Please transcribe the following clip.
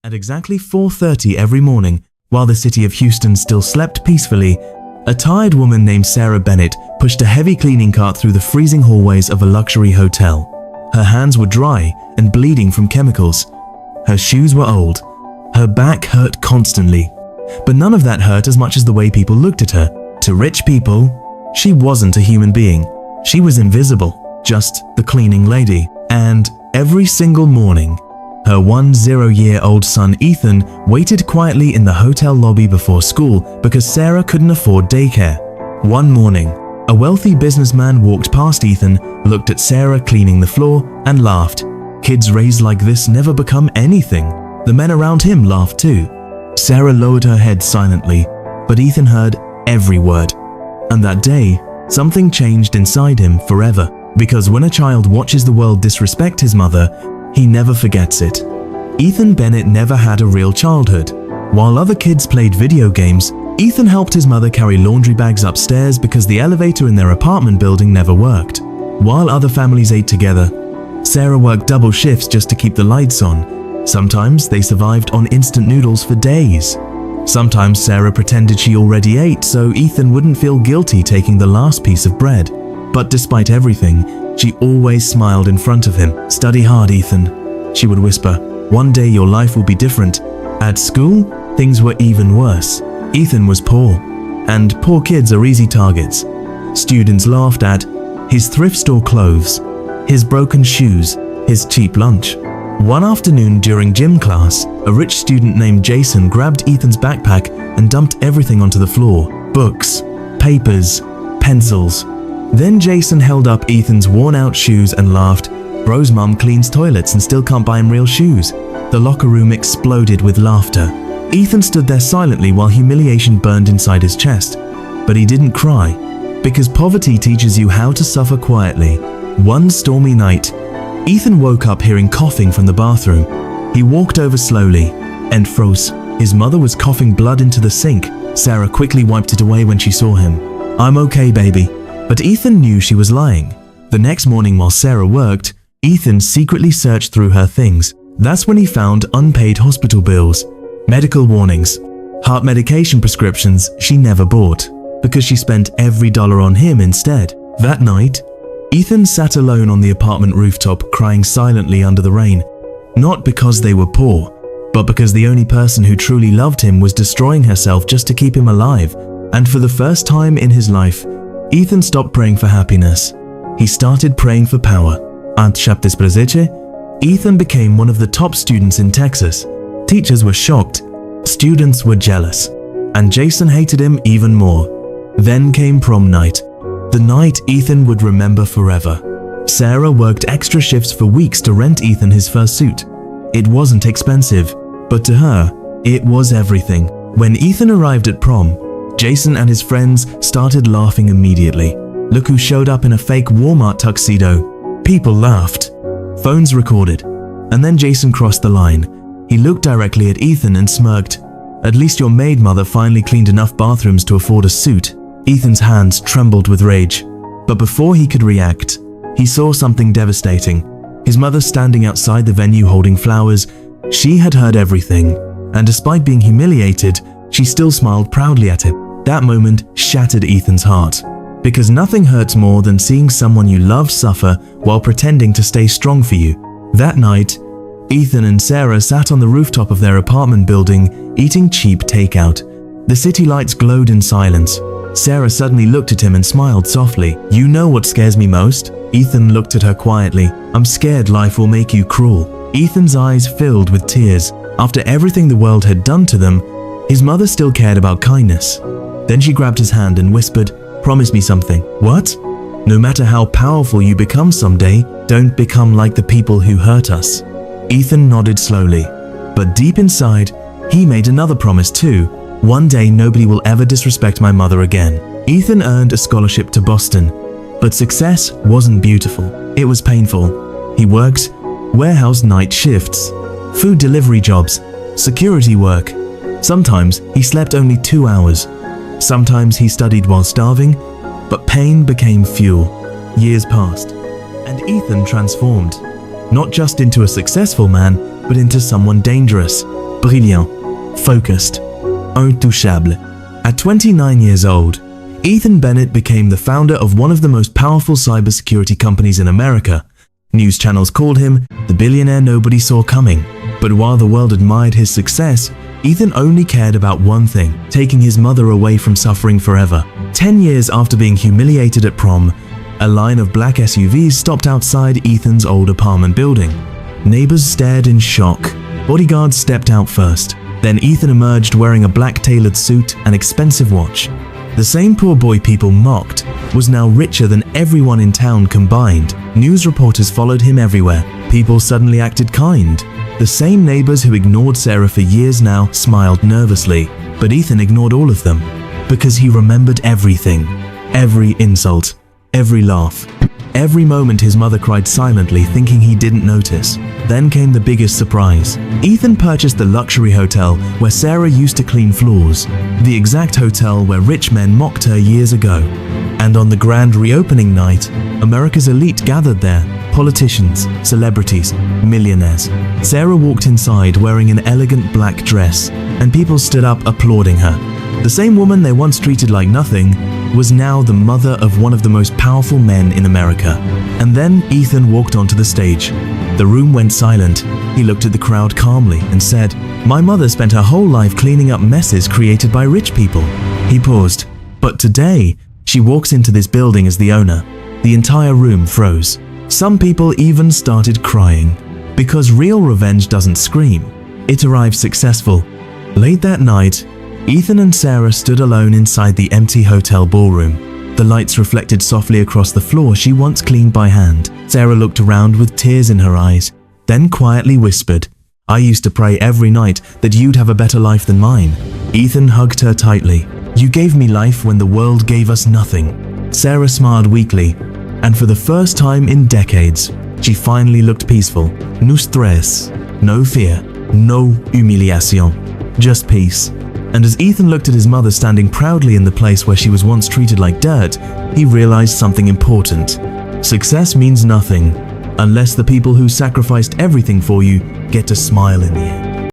At exactly 4:30 every morning, while the city of Houston still slept peacefully, a tired woman named Sarah Bennett pushed a heavy cleaning cart through the freezing hallways of a luxury hotel. Her hands were dry and bleeding from chemicals. Her shoes were old. Her back hurt constantly. But none of that hurt as much as the way people looked at her. To rich people, she wasn't a human being. She was invisible, just the cleaning lady. And every single morning, her 10-year-old son Ethan waited quietly in the hotel lobby before school because Sarah couldn't afford daycare. One morning, a wealthy businessman walked past Ethan, looked at Sarah cleaning the floor, and laughed. Kids raised like this never become anything. The men around him laughed too. Sarah lowered her head silently, but Ethan heard every word. And that day, something changed inside him forever. Because when a child watches the world disrespect his mother, he never forgets it. Ethan Bennett never had a real childhood. While other kids played video games, Ethan helped his mother carry laundry bags upstairs because the elevator in their apartment building never worked. While other families ate together, Sarah worked double shifts just to keep the lights on. Sometimes they survived on instant noodles for days. Sometimes Sarah pretended she already ate so Ethan wouldn't feel guilty taking the last piece of bread. But despite everything, she always smiled in front of him. "Study hard, Ethan," she would whisper. "One day your life will be different." At school, things were even worse. Ethan was poor, and poor kids are easy targets. Students laughed at his thrift store clothes, his broken shoes, his cheap lunch. One afternoon during gym class, a rich student named Jason grabbed Ethan's backpack and dumped everything onto the floor. Books, papers, pencils. Then Jason held up Ethan's worn-out shoes and laughed. "Bro's mom cleans toilets and still can't buy him real shoes." The locker room exploded with laughter. Ethan stood there silently while humiliation burned inside his chest. But he didn't cry, because poverty teaches you how to suffer quietly. One stormy night, Ethan woke up hearing coughing from the bathroom. He walked over slowly and froze. His mother was coughing blood into the sink. Sarah quickly wiped it away when she saw him. "I'm okay, baby." But Ethan knew she was lying. The next morning while Sarah worked, Ethan secretly searched through her things. That's when he found unpaid hospital bills, medical warnings, heart medication prescriptions she never bought, because she spent every dollar on him instead. That night, Ethan sat alone on the apartment rooftop crying silently under the rain. Not because they were poor, but because the only person who truly loved him was destroying herself just to keep him alive. And for the first time in his life, Ethan stopped praying for happiness. He started praying for power. At 17, Ethan became one of the top students in Texas. Teachers were shocked, students were jealous, and Jason hated him even more. Then came prom night, the night Ethan would remember forever. Sarah worked extra shifts for weeks to rent Ethan his first suit. It wasn't expensive, but to her, it was everything. When Ethan arrived at prom, Jason and his friends started laughing immediately. Look who showed up in a fake Walmart tuxedo. People laughed. Phones recorded. And then Jason crossed the line. He looked directly at Ethan and smirked. "At least your maid mother finally cleaned enough bathrooms to afford a suit." Ethan's hands trembled with rage. But before he could react, he saw something devastating. His mother standing outside the venue holding flowers. She had heard everything. And despite being humiliated, she still smiled proudly at him. That moment shattered Ethan's heart. Because nothing hurts more than seeing someone you love suffer while pretending to stay strong for you. That night, Ethan and Sarah sat on the rooftop of their apartment building, eating cheap takeout. The city lights glowed in silence. Sarah suddenly looked at him and smiled softly. "You know what scares me most?" Ethan looked at her quietly. "I'm scared life will make you cruel." Ethan's eyes filled with tears. After everything the world had done to them, his mother still cared about kindness. Then she grabbed his hand and whispered, "Promise me something." "What?" "No matter how powerful you become someday, don't become like the people who hurt us." Ethan nodded slowly, but deep inside, he made another promise too. "One day nobody will ever disrespect my mother again." Ethan earned a scholarship to Boston, but success wasn't beautiful. It was painful. He worked warehouse night shifts, food delivery jobs, security work. Sometimes he slept only 2 hours. Sometimes he studied while starving, but pain became fuel. Years passed, and Ethan transformed, not just into a successful man, but into someone dangerous. brilliant, focused, intouchable. At 29 years old, Ethan Bennett became the founder of one of the most powerful cybersecurity companies in America. News channels called him the billionaire nobody saw coming. But while the world admired his success, Ethan only cared about one thing: taking his mother away from suffering forever. 10 years after being humiliated at prom, a line of black SUVs stopped outside Ethan's old apartment building. Neighbors stared in shock. Bodyguards stepped out first. Then Ethan emerged wearing a black tailored suit and expensive watch. The same poor boy people mocked was now richer than everyone in town combined. News reporters followed him everywhere. People suddenly acted kind. The same neighbors who ignored Sarah for years now smiled nervously, but Ethan ignored all of them because he remembered everything. Every insult, every laugh, every moment his mother cried silently, thinking he didn't notice. Then came the biggest surprise. Ethan purchased the luxury hotel where Sarah used to clean floors, the exact hotel where rich men mocked her years ago. And on the grand reopening night, America's elite gathered there: politicians, celebrities, millionaires. Sarah walked inside wearing an elegant black dress, and people stood up applauding her. The same woman they once treated like nothing was now the mother of one of the most powerful men in America. And then Ethan walked onto the stage. The room went silent. He looked at the crowd calmly and said, "My mother spent her whole life cleaning up messes created by rich people." He paused. But today, she walks into this building as the owner. The entire room froze. Some people even started crying. Because real revenge doesn't scream. It arrived successful. Late that night, Ethan and Sarah stood alone inside the empty hotel ballroom. The lights reflected softly across the floor she once cleaned by hand. Sarah looked around with tears in her eyes, then quietly whispered, "I used to pray every night that you'd have a better life than mine." Ethan hugged her tightly. "You gave me life when the world gave us nothing." Sarah smiled weakly, and for the first time in decades, she finally looked peaceful. No stress, no fear, no humiliation, just peace. And as Ethan looked at his mother standing proudly in the place where she was once treated like dirt, he realized something important. Success means nothing unless the people who sacrificed everything for you get to smile in the end.